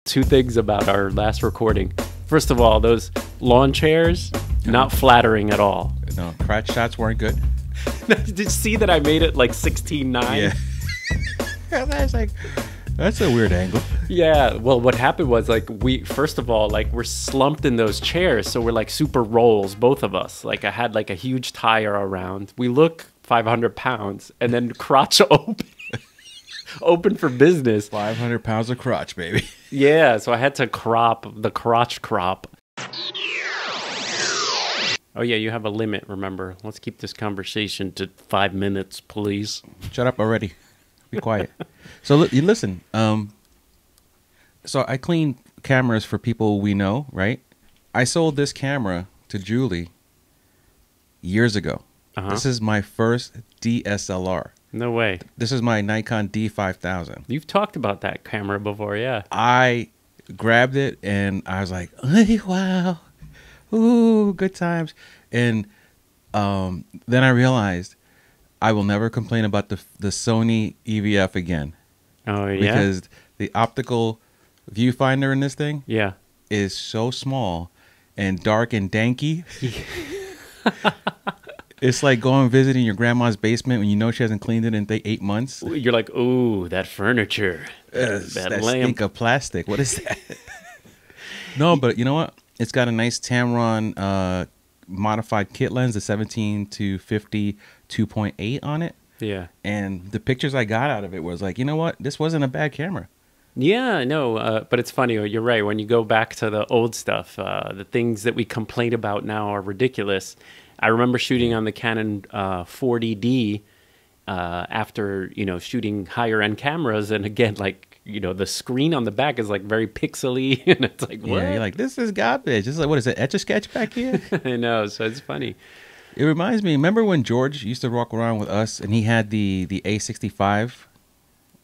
two things about our last recording. First of all, those lawn chairs, not flattering at all. No, crotch shots weren't good. Did you see that I made it like 16:9? Yeah. That's a weird angle. Yeah, well, what happened was, like, first of all, like, we're slumped in those chairs, so we're like super rolls, both of us. Like, I had like a huge tire around. We look 500 pounds, and then crotch open for business. 500 pounds of crotch, baby. Yeah, so I had to crop the crotch crop. Oh yeah, you have a limit, remember. Let's keep this conversation to 5 minutes, please. Shut up already. Be quiet. So you listen. So I clean cameras for people we know, right? I sold this camera to Julie years ago. This is my first DSLR. No way. This is my Nikon D5000. You've talked about that camera before, yeah. I grabbed it and I was like, wow, ooh, good times. And then I realized I will never complain about the Sony EVF again. Oh, yeah? Because the optical viewfinder in this thing yeah, is so small and dark and danky. It's like going visiting your grandma's basement when you know she hasn't cleaned it in 8 months. You're like, ooh, that furniture. That stink of plastic. What is that? No, but you know what? It's got a nice Tamron modified kit lens, the 17 to 50 2.8 on it. Yeah. And the pictures I got out of it was like, you know what? This wasn't a bad camera. Yeah, no, but it's funny. You're right. When you go back to the old stuff, the things that we complain about now are ridiculous. I remember shooting on the Canon 40D after, shooting higher end cameras. And again, like, the screen on the back is like very pixely. And it's like, what? Yeah, you're like, this is garbage. This is like, what is it, Etch-a-Sketch back here? I know. So it's funny. It reminds me, remember when George used to walk around with us and he had the A65?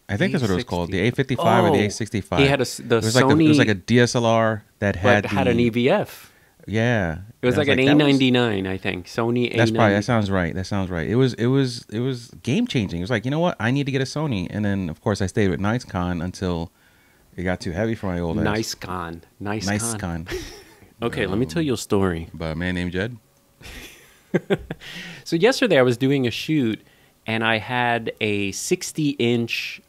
I think that's what it was called, the A55 or the A65. He had the Sony. It was like a DSLR that had an EVF. Yeah, it was like an A99, I think. Sony A90. That's probably that sounds right. It was game changing. It was like, you know what? I need to get a Sony, and then of course I stayed with Nikon until it got too heavy for my old ass. Nikon. Okay, let me tell you a story about a man named Jed. So yesterday I was doing a shoot, and I had a 60-inch,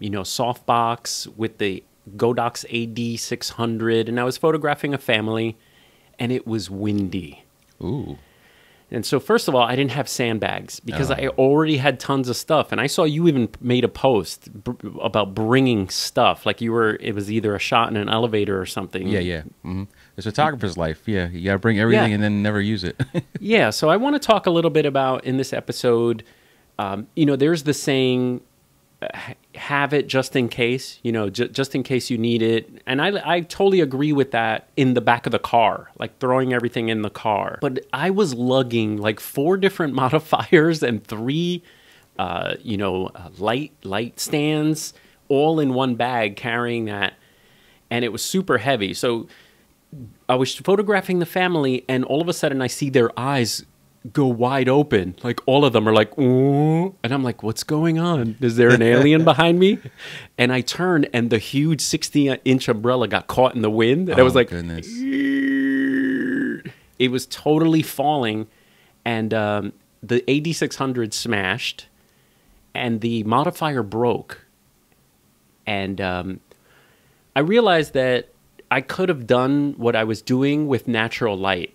softbox with the Godox AD600, and I was photographing a family, and it was windy. Ooh. And so first of all, I didn't have sandbags because I already had tons of stuff. And I saw you even made a post about bringing stuff. Like it was either a shot in an elevator or something. Yeah. Mm-hmm. It's a photographer's life. Yeah, you got to bring everything and then never use it. Yeah, so I want to talk a little bit about, in this episode, there's the saying, have it just in case, just in case you need it. And I totally agree with that in the back of the car, like throwing everything in the car. But I was lugging like 4 different modifiers and 3, light stands all in one bag, carrying that. And it was super heavy. So I was photographing the family, and all of a sudden I see their eyes go wide open. Like all of them are like, ooh. And I'm like, what's going on? Is there an alien behind me? And I turned, and the huge 60-inch umbrella got caught in the wind. And I was like, goodness. It was totally falling. And the AD600 smashed, and the modifier broke. And I realized that I could have done what I was doing with natural light.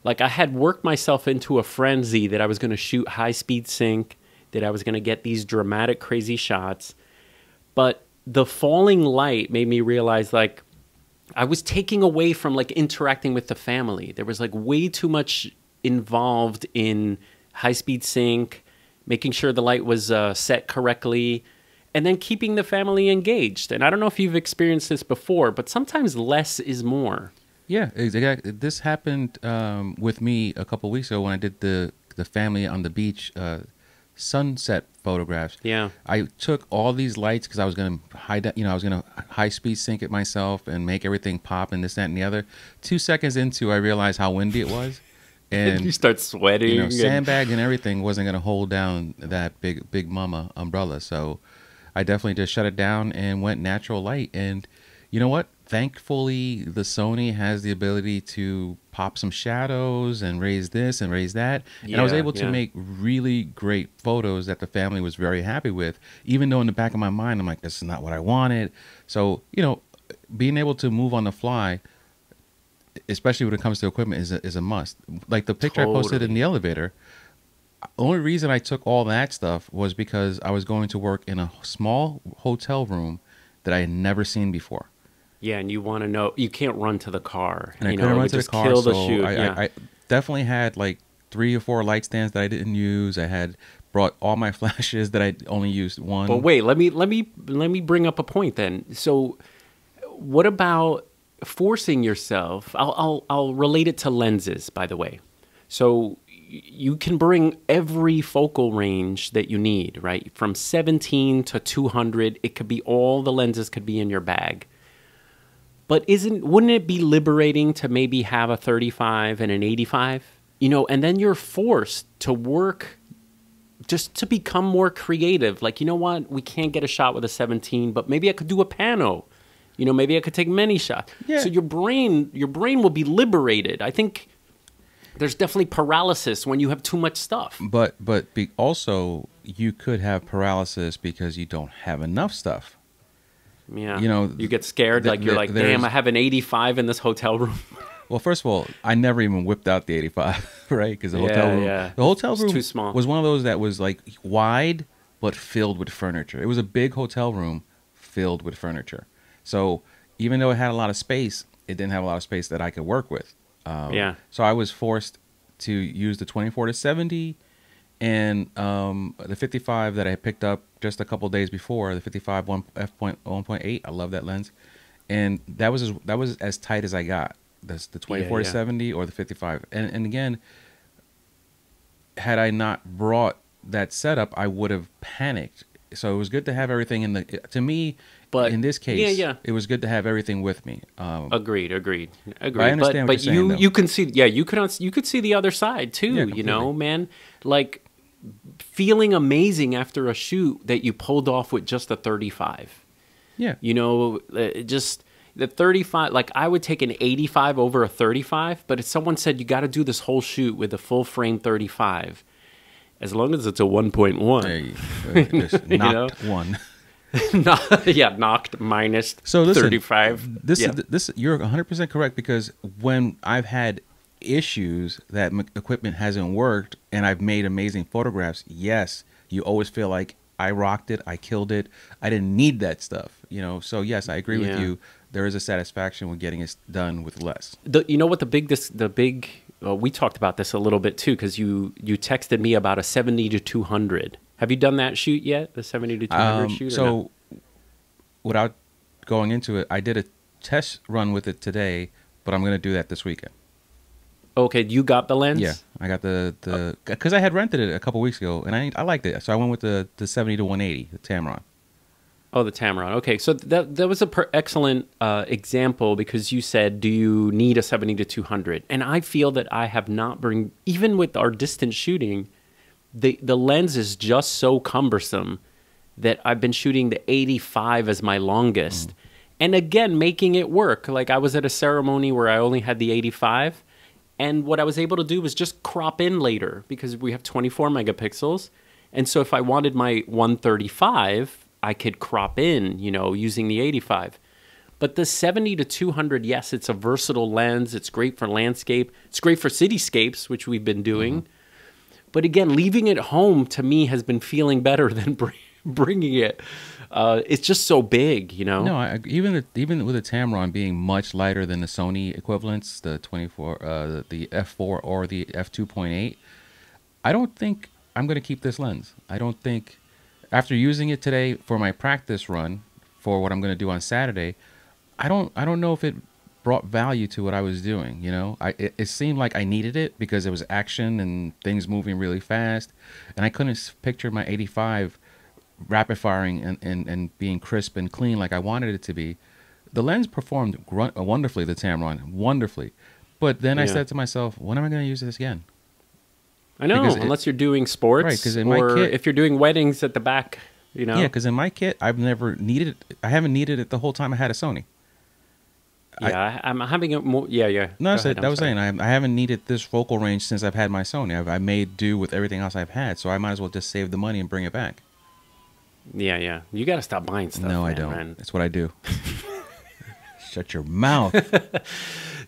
Like, I had worked myself into a frenzy that I was going to shoot high-speed sync, that I was going to get these dramatic, crazy shots. But the falling light made me realize, like, I was taking away from, like, interacting with the family. There was, like, way too much involved in high-speed sync, making sure the light was set correctly, and then keeping the family engaged. And I don't know if you've experienced this before, but sometimes less is more. Yeah, exactly. This happened with me a couple of weeks ago when I did the family on the beach sunset photographs. Yeah, I took all these lights because I was going to high speed sync it myself and make everything pop and this, that, and the other. 2 seconds into, I realized how windy it was, and you start sweating. Sandbag and everything wasn't going to hold down that big mama umbrella. So I definitely just shut it down and went natural light, and you know what? Thankfully, the Sony has the ability to pop some shadows and raise this and raise that. And I was able to make really great photos that the family was very happy with, even though in the back of my mind, I'm like, this is not what I wanted. So, you know, being able to move on the fly, especially when it comes to equipment, is a must. Like the picture I posted in the elevator, the only reason I took all that stuff was because I was going to work in a small hotel room that I had never seen before. Yeah, and you want to know, you can't run to the car. And I you couldn't know, run to the car, kill the so shoot. I definitely had like 3 or 4 light stands that I didn't use. I had brought all my flashes that I only used one. But wait, let me bring up a point then. So, what about forcing yourself? I'll relate it to lenses, by the way. So you can bring every focal range that you need, right? From 17 to 200, it could be all the lenses could be in your bag. But wouldn't it be liberating to maybe have a 35 and an 85? You know, and then you're forced to work just to become more creative. Like, you know what? We can't get a shot with a 17, but maybe I could do a pano. You know, maybe I could take many shots. Yeah. So your brain will be liberated. I think there's definitely paralysis when you have too much stuff. But also you could have paralysis because you don't have enough stuff. Yeah, you know, you get scared. Like you're like, damn, I have an 85 in this hotel room. Well, first of all, I never even whipped out the 85, right? Because the hotel room too small. Was one of those that was like wide but filled with furniture. It was a big hotel room filled with furniture. So even though it had a lot of space, it didn't have a lot of space that I could work with. So I was forced to use the 24 to 70 and the 55 that I picked up just a couple days before, the 55 f1.8. I love that lens, and that was as tight as I got. That's the 24 to 70 or the 55. And again, had I not brought that setup, I would have panicked. So it was good to have everything in the. To me, but in this case, it was good to have everything with me. Agreed. But I understand what you're saying, you can see, you could see the other side too. You know, man, like feeling amazing after a shoot that you pulled off with just a 35. Yeah, you know, just the 35. Like I would take an 85 over a 35, but if someone said you got to do this whole shoot with a full frame 35. As long as it's a 1.1. Hey, knocked one. Knocked minus so listen, 35. This you're 100% correct, because when I've had issues that equipment hasn't worked and I've made amazing photographs, yes, you always feel like I rocked it, I killed it, I didn't need that stuff, you know. So yes, I agree with you. There is a satisfaction with getting it done with less. You know what the big we talked about this a little bit too, because you texted me about a 70 to 200. Have you done that shoot yet? The 70 to 200 shoot? So, without going into it, I did a test run with it today, but I'm going to do that this weekend. Okay, you got the lens? Yeah, I got the because I had rented it a couple weeks ago, and I liked it, so I went with the 70 to 180, the Tamron. Oh, the Tamron. Okay, so that was a excellent example, because you said, do you need a 70 to 200? And I feel that I have not even with our distance shooting, the lens is just so cumbersome that I've been shooting the 85 as my longest. And again, making it work. Like I was at a ceremony where I only had the 85, and what I was able to do was just crop in later, because we have 24 megapixels. And so if I wanted my 135, I could crop in, you know, using the 85. But the 70 to 200, yes, it's a versatile lens. It's great for landscape. It's great for cityscapes, which we've been doing. But again, leaving it home to me has been feeling better than bringing it. It's just so big, you know. No, even with the Tamron being much lighter than the Sony equivalents, the 24, the f4 or the f2.8, I don't think I'm going to keep this lens. I don't think. After using it today for my practice run for what I'm going to do on Saturday, I don't know if it brought value to what I was doing. You know, it seemed like I needed it because there was action and things moving really fast, and I couldn't picture my 85 rapid firing and being crisp and clean like I wanted it to be. The lens performed wonderfully, the Tamron, wonderfully, but then I said to myself, when am I going to use this again? I know, unless you're doing sports, right? Because in or my kit, if you're doing weddings at the back, you know. Yeah, because in my kit, I haven't needed it the whole time I had a Sony. Yeah, I'm having a more. Yeah, yeah. No, Go ahead, that I'm was sorry. saying I haven't needed this focal range since I've had my Sony. I made do with everything else I've had, so I might as well just save the money and bring it back. Yeah, yeah. You got to stop buying stuff. No, I man, don't. man. That's what I do. Shut your mouth.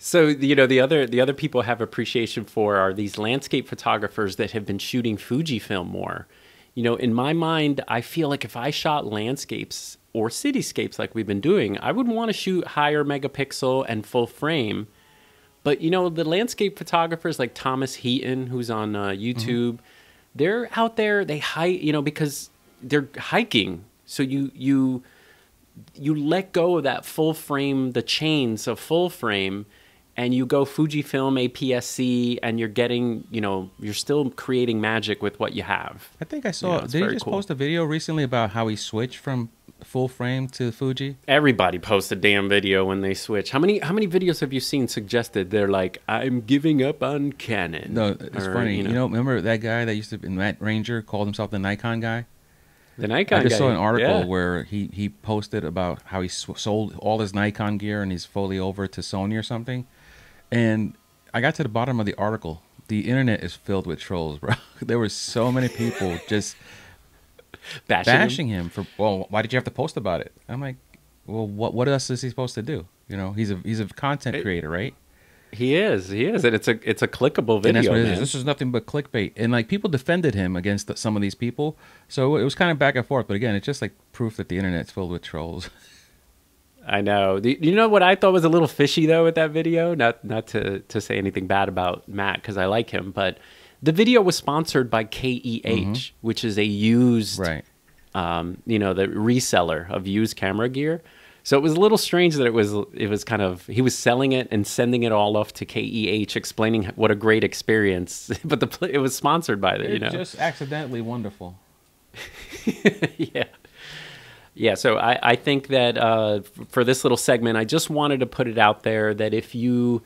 So the other people have appreciation for are these landscape photographers that have been shooting Fujifilm more. In my mind, I feel like if I shot landscapes or cityscapes like we've been doing, I would want to shoot higher megapixel and full frame. But the landscape photographers like Thomas Heaton, who's on YouTube, they're out there. They hike, because they're hiking. So you let go of that full frame, the chains of full frame, and you go Fujifilm APS-C, and you're getting, you're still creating magic with what you have. I think I saw. It's Did he very just cool. post a video recently about how he switched from full frame to Fuji? Everybody posts a damn video when they switch. How many videos have you seen suggested they're like, I'm giving up on Canon? No, it's funny. Remember that guy that used to be Matt Ranger called himself the Nikon guy? The Nikon I just guy, saw an article yeah. where he posted about how he sold all his Nikon gear and he's fully over to Sony or something. And I got to the bottom of the article. The internet is filled with trolls, bro. There were so many people just bashing him for, well, why did you have to post about it? I'm like, well, what else is he supposed to do? He's a content creator, right? He is, and it's a clickable video. And that's what it man. is. This is nothing but clickbait. And like people defended him against some of these people. So it was kind of back and forth. But again, it's just like proof that the internet's filled with trolls. I know. You know what I thought was a little fishy though with that video? Not to say anything bad about Matt because I like him, but the video was sponsored by KEH, which is a used, Right. The reseller of used camera gear. So it was a little strange that it was kind of, he was selling it and sending it all off to KEH, explaining what a great experience. But it was sponsored by the, It's just accidentally wonderful. Yeah. Yeah, so I think that for this little segment, I just wanted to put it out there that if you,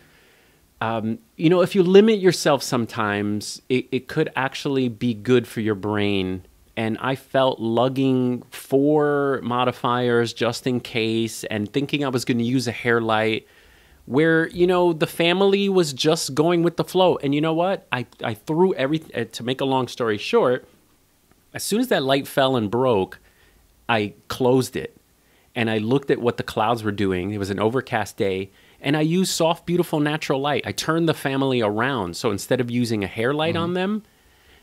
if you limit yourself sometimes, it could actually be good for your brain. And I felt lugging 4 modifiers just in case and thinking I was going to use a hair light where, the family was just going with the flow. And you know what? I threw everything, to make a long story short, as soon as that light fell and broke, I closed it and I looked at what the clouds were doing. It was an overcast day and I used soft, beautiful, natural light. I turned the family around. So instead of using a hair light on them,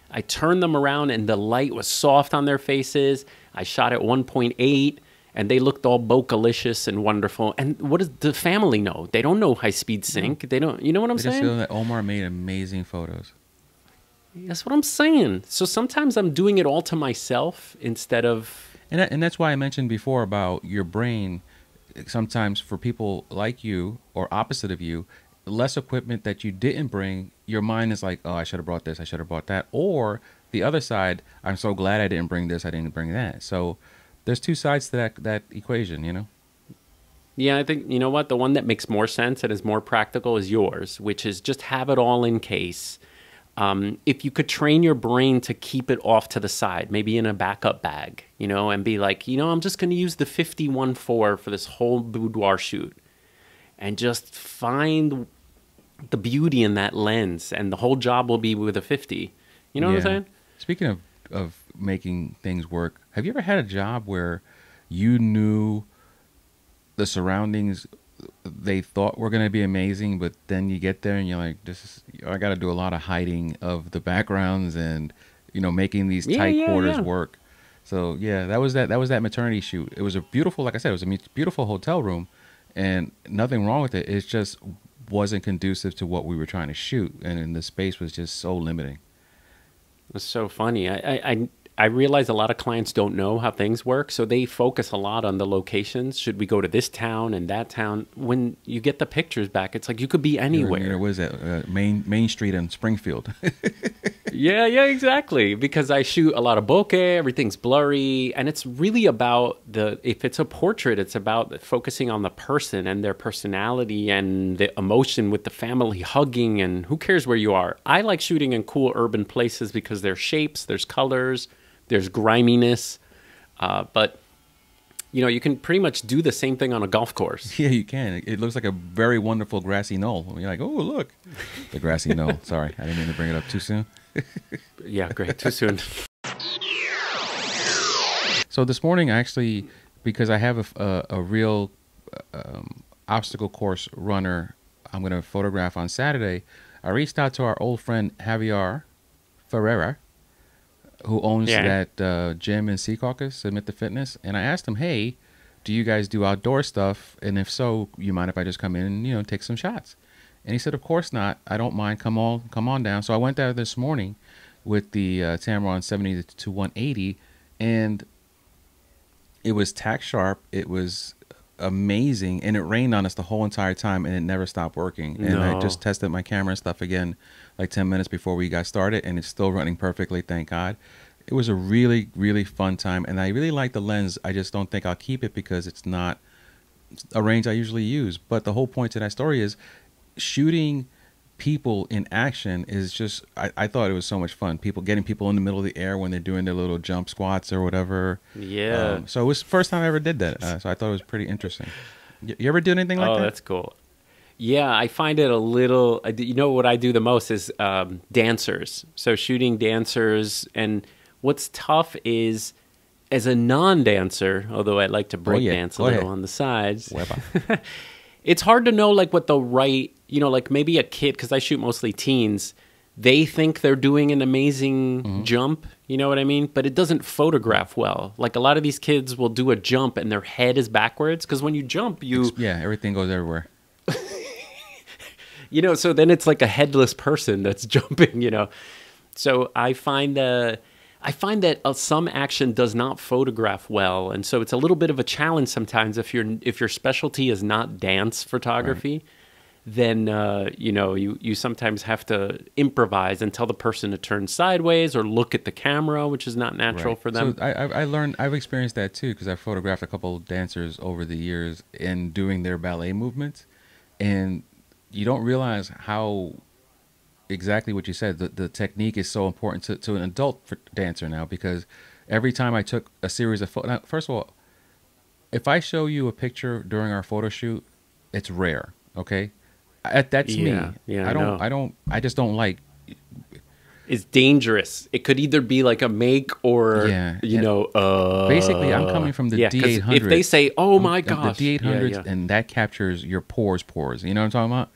I turned them around and the light was soft on their faces. I shot at 1.8 and they looked all bocalicious and wonderful. And what does the family know? They don't know high-speed sync. They don't, you know what I'm I just saying? feel that Omar made amazing photos. That's what I'm saying. So sometimes I'm doing it all to myself instead of... And that's why I mentioned before about your brain. Sometimes for people like you or opposite of you, less equipment that you didn't bring, your mind is like, oh, I should have brought this, I should have brought that. Or the other side, I'm so glad I didn't bring this, I didn't bring that. So there's two sides to that equation, Yeah, I think, you know what? The one that makes more sense and is more practical is yours, which is just have it all in case. If you could train your brain to keep it off to the side, maybe in a backup bag, and be like, I'm just going to use the 51.4 for this whole boudoir shoot and just find the beauty in that lens and the whole job will be with a 50. You know what I'm saying? Speaking of making things work, have you ever had a job where you knew the surroundings they thought were going to be amazing, but then you get there and you're like, I got to do a lot of hiding of the backgrounds and, making these tight quarters work. So yeah, that was that maternity shoot. It was a beautiful, like I said, it was a beautiful hotel room and nothing wrong with it. It just wasn't conducive to what we were trying to shoot. And the space was just so limiting. It's so funny. I realize a lot of clients don't know how things work, so they focus a lot on the locations. Should we go to this town and that town? When you get the pictures back, it's like you could be anywhere. What is that? Main Street in Springfield. Yeah, exactly. Because I shoot a lot of bokeh, everything's blurry, and it's really about if it's a portrait, it's about focusing on the person and their personality and the emotion with the family hugging, and who cares where you are. I like shooting in cool urban places because there's shapes, there's colors, there's griminess, but you know, you can pretty much do the same thing on a golf course. Yeah, you can. It looks like a very wonderful grassy knoll. You're like, oh, look, the grassy knoll. Sorry, I didn't mean to bring it up too soon. Yeah, great. Too soon. So this morning, actually, because I have a real obstacle course runner I'm going to photograph on Saturday, I reached out to our old friend Javier Ferreira, who owns that gym in Secaucus, Submit to Fitness, and I asked him, hey, do you guys do outdoor stuff? And if so, you mind if I just come in and, you know, take some shots? And he said, of course not. I don't mind. Come on down. So I went there this morning with the Tamron 70 to 180, and it was tack sharp. It was amazing, and it rained on us the whole entire time, and it never stopped working. And I just tested my camera and stuff again like 10 minutes before we got started, and it's still running perfectly, thank God. It was a really, really fun time, and I really like the lens. I just don't think I'll keep it because it's not a range I usually use. But the whole point to that story is shooting people in action is just, I thought it was so much fun. Getting people in the middle of the air when they're doing their little jump squats or whatever. Yeah. So it was the first time I ever did that. So I thought it was pretty interesting. You ever do anything like that? Oh, that's cool. Yeah, I find it a little, you know what I do the most is dancers. So shooting dancers. And what's tough is, as a non-dancer, although I like to break dance a little on the sides, it's hard to know like what the right, you know, like maybe a kid, because I shoot mostly teens, they think they're doing an amazing jump, you know what I mean? But it doesn't photograph well. Like a lot of these kids will do a jump and their head is backwards, because when you jump, everything goes everywhere. You know, so then it's like a headless person that's jumping, you know. So I find that some action does not photograph well, and so it's a little bit of a challenge sometimes if your specialty is not dance photography. Right. Then you know, you sometimes have to improvise and tell the person to turn sideways or look at the camera, which is not natural for them. So I've experienced that too, because I've photographed a couple of dancers over the years in doing their ballet movements, and you don't realize how exactly what you said. The technique is so important to an adult dancer now, because every time I took a series of photos. First of all, if I show you a picture during our photo shoot, it's rare. Okay, that's me. Yeah, I just don't like. It's dangerous. It could either be like a make or you know. Basically, I'm coming from the D800. If they say, "Oh my gosh," the D800s, and that captures your pores. You know what I'm talking about?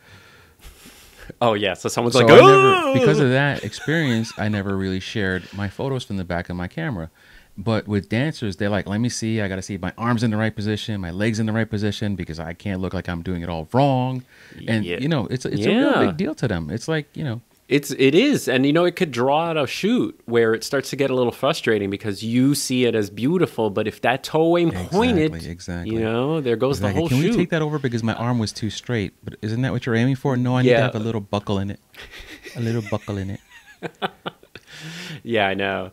Oh yeah, so someone's like, oh! Because of that experience, I never really shared my photos from the back of my camera. But with dancers, they're like, let me see, I got to see my arms in the right position, my legs in the right position, because I can't look like I'm doing it all wrong. And you know, it's a real big deal to them. It's like, you know, it is, and you know, it could draw out a shoot where it starts to get a little frustrating because you see it as beautiful, but if that toe ain't pointed, exactly, you know, there goes the whole shoot. Can we take that over because my arm was too straight? But isn't that what you're aiming for? No, I need to have a little buckle in it. A little buckle in it. Yeah, I know.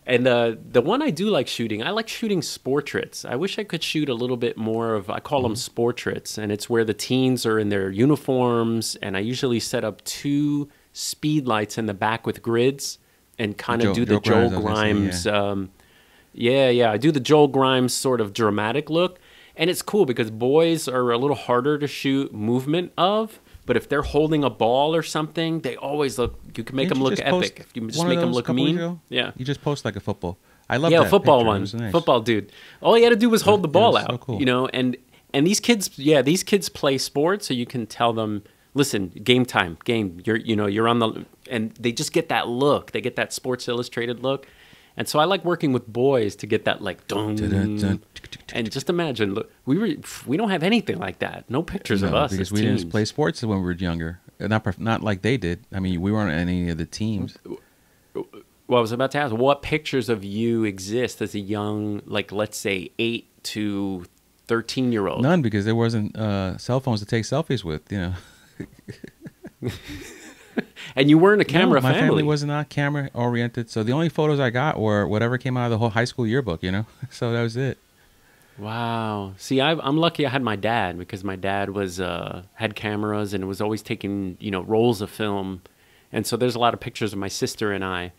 And the one I do like shooting, I like shooting sportraits. I wish I could shoot a little bit more of, I call them sportraits, and it's where the teens are in their uniforms, and I usually set up 2 speed lights in the back with grids and kind of do the Joel Grimes. I do the Joel Grimes sort of dramatic look, and it's cool because boys are a little harder to shoot movement of, but if they're holding a ball or something, they always look, you can make them look epic. If you just make them look mean. Yeah. You just post like a football. I love that. Yeah, football one. Nice. Football dude. All he had to do was hold the ball out, so cool. You know, and these kids play sports, so you can tell them, listen, game time, you're on the, and they just get that look. They get that Sports Illustrated look. And so I like working with boys to get that like, and just imagine, look, we don't have anything like that. No pictures of us because we didn't play sports when we were younger. Not like they did. I mean, we weren't on any of the teams. Well, I was about to ask, what pictures of you exist as a young, like, let's say 8 to 13-year-old? None, because there wasn't cell phones to take selfies with, you know. And you weren't a camera family. My family was not camera oriented, so the only photos I got were whatever came out of the whole high school yearbook, you know. So that was it. Wow. See, I'm lucky I had my dad, because my dad was had cameras and was always taking, you know, rolls of film, and so there's a lot of pictures of my sister and I.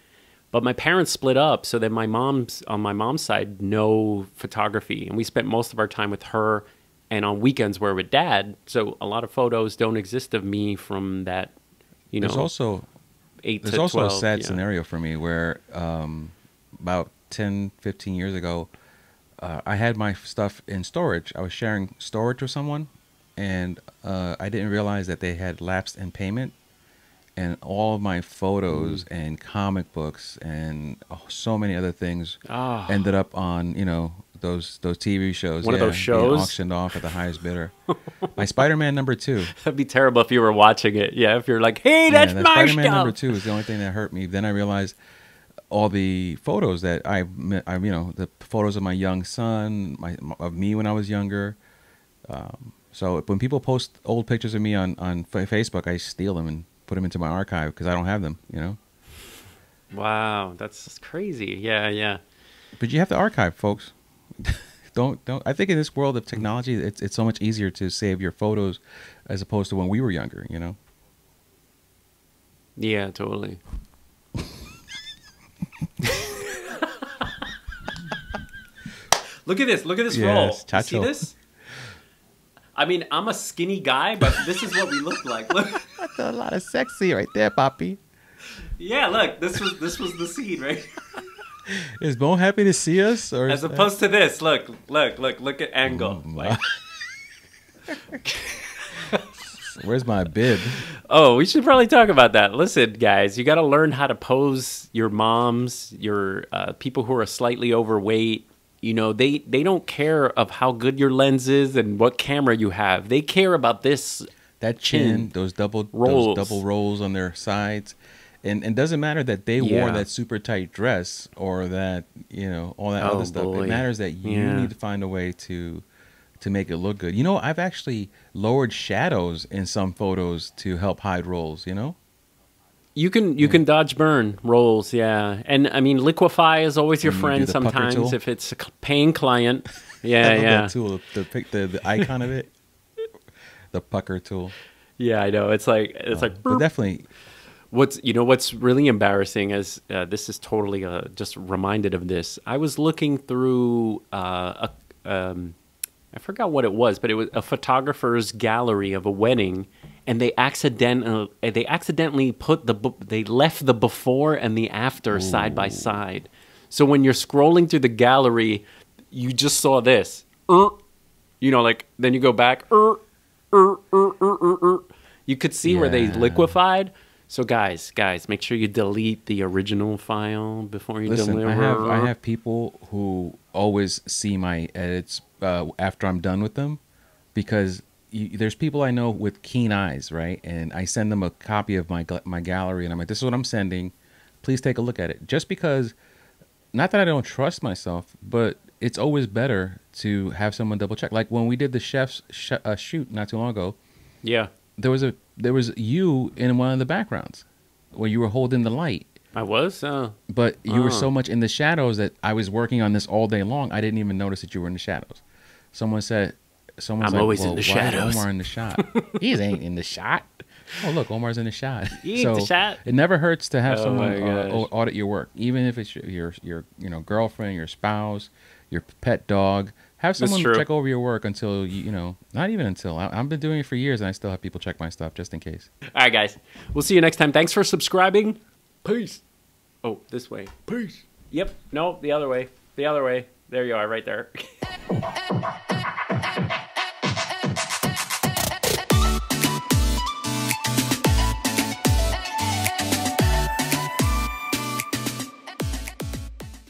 But my parents split up, so that on my mom's side, no photography. And we spent most of our time with her, and on weekends we're with dad. So a lot of photos don't exist of me from that, There's also 8 there's to also 12. a sad yeah. scenario for me where about 10, 15 years ago, I had my stuff in storage. I was sharing storage with someone, and I didn't realize that they had lapsed in payment. And all of my photos and comic books and so many other things ended up on, those TV shows. One of those being shows? auctioned off at the highest bidder. My Spider-Man #2. That'd be terrible if you were watching it. Yeah, if you're like, hey, that's that my Spider-Man stuff. #2 is the only thing that hurt me. Then I realized all the photos that the photos of my young son, of me when I was younger. So when people post old pictures of me on Facebook, I steal them and put them into my archive because I don't have them, Wow, that's crazy. Yeah. But you have to archive, folks. don't. I think in this world of technology, it's so much easier to save your photos as opposed to when we were younger, Yeah, totally. Look at this Yes, roll. You Chacho. see this? I mean, I'm a skinny guy, but this is what we look like. Look. That's a lot of sexy right there, Poppy. Yeah, look, this was the scene, right? Is Mo happy to see us, or As opposed to this, look at angle. Where's my bib? Oh, we should probably talk about that. Listen, guys, you got to learn how to pose your moms, your people who are slightly overweight. They don't care of how good your lens is and what camera you have. They care about this. That chin, those double rolls on their sides. And it doesn't matter that they wore that super tight dress or that, all that other stuff. Boy. It matters that you need to find a way to make it look good. I've actually lowered shadows in some photos to help hide rolls, You can dodge burn rolls, yeah. And I mean, liquefy is always your And you do friend the pucker sometimes tool. if it's a paying client. I Yeah, love yeah. that tool, the icon of it, the pucker tool. Yeah, I know. It's like But definitely, What's really embarrassing is this is totally just reminded of this. I was looking through I forgot what it was, but it was a photographer's gallery of a wedding, and they accidentally they left the before and the after side by side. So when you're scrolling through the gallery, you just saw this. Then you go back. You could see where they liquefied. So guys, make sure you delete the original file before you deliver. I have people who always see my edits after I'm done with them, because there's people I know with keen eyes, right? And I send them a copy of my gallery, and I'm like, this is what I'm sending. Please take a look at it. Just because, not that I don't trust myself, but it's always better to have someone double check. Like when we did the chef's shoot not too long ago. Yeah. There was you in one of the backgrounds where you were holding the light. I was? But you were so much in the shadows that I was working on this all day long. I didn't even notice that you were in the shadows. Someone's I'm always in the shadows. Why is Omar in the shot? He ain't in the shot. Oh, look, Omar's in the shot. He ain't the shot. It never hurts to have someone my gosh. audit your work, even if it's your girlfriend, your spouse, your pet dog. Have someone check over your work until not even until. I've been doing it for years, and I still have people check my stuff just in case. All right, guys. We'll see you next time. Thanks for subscribing. Peace. Oh, this way. Peace. Yep. No, the other way. The other way. There you are, right there.